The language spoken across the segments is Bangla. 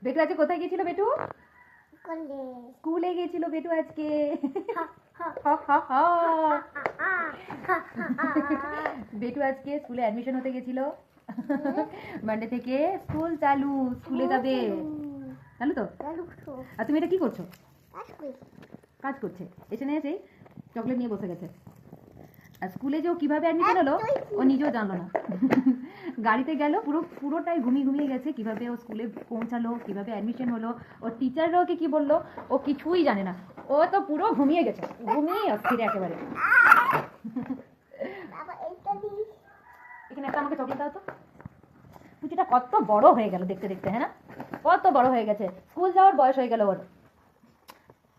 বেটু আজকে কোথায় গিয়েছিল বেটু? কোলে স্কুলে গিয়েছিল বেটু আজকে। বেটু আজকে স্কুলে অ্যাডমিশন হতে গেছিল। মানডে থেকে স্কুল চালু, স্কুলে যাবে। চালু তো? আর তুমি এটা কি করছো? কাজ করছে। এসে নিয়ে এসেই চকলেট নিয়ে বসে গেছে। আর স্কুলে যে ও কিভাবে অ্যাডমিশন হলো ও নিজেও জানলো না। গাড়িতে গেল, পুরোটাই ঘুমিয়ে গেছে। কিভাবে ও স্কুলে পৌঁছালো, কিভাবে অ্যাডমিশন হলো, ওর টিচাররা ওকে কি বললো ও কিছুই জানে না। ও তো পুরো ঘুমিয়ে গেছে, ঘুমিয়ে অস্থির একেবারে। এখানে একটা আমাকে চকলেট দাও তো। পুচিটা কত বড় হয়ে গেল দেখতে দেখতে, হ্যাঁ না? কত বড় হয়ে গেছে। স্কুল যাওয়ার বয়স হয়ে গেল ওর।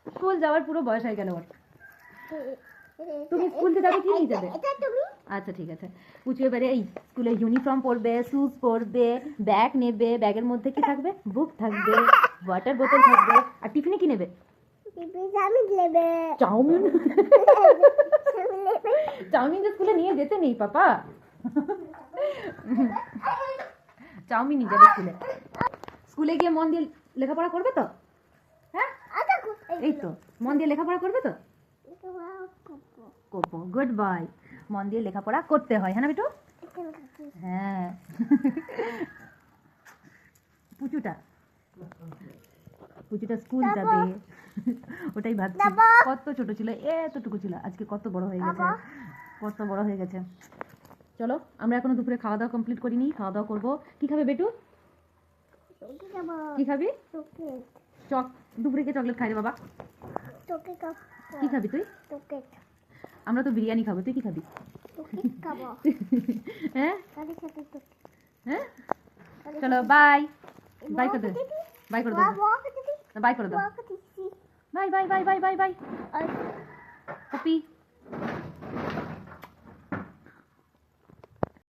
স্কুল যাওয়ার পুরো বয়স হয়ে গেল ওর। তুমি স্কুলে যাবে কি নিয়ে যাবে? আচ্ছা ঠিক আছে। পুচু এবারে এই স্কুলে ইউনিফর্ম পরবে, শুজ পরবে, ব্যাগ নেবে। ব্যাগের মধ্যে কি থাকবে? বুক থাকবে, ওয়াটার বোতল থাকবে। আর টিফিনে কি নেবে? চাউমিন। চাউমিন তো স্কুলে নিয়ে যেতে নেই পাপা। চাউমিন নিয়ে যাবে স্কুলে। স্কুলে গিয়ে মন দিয়ে লেখাপড়া করবে তো? হ্যাঁ এই তো মন দিয়ে লেখাপড়া করবে তো? করবো। Good boy. মন দিয়ে লেখাপড়া করতে হয়, হ্যাঁ না বেটু? হ্যাঁ। পুচুটা স্কুল যাবে, ওটাই ভাবছি। কত ছোট ছিল, এতটুকু ছিল, আজকে কত বড় হয়ে গেছে, কত বড় হয়ে গেছে। চলো আমরা এখনো দুপুরে খাওয়া দাওয়া কমপ্লিট করিনি, খাওয়া দাওয়া করবো। কি খাবে বেটু? কি খাবি? দুপুরে কে চকলেট খাই রে বাবা? কি খাবি তুই? আমরা তো বিরিয়ানি খাবো, তুই কি খাবি? হ্যাঁ হ্যাঁ চলো বাই। বাই করে দে, বাই করে দে, বাই করে দাও। Bye bye bye bye bye bye bye. Copy.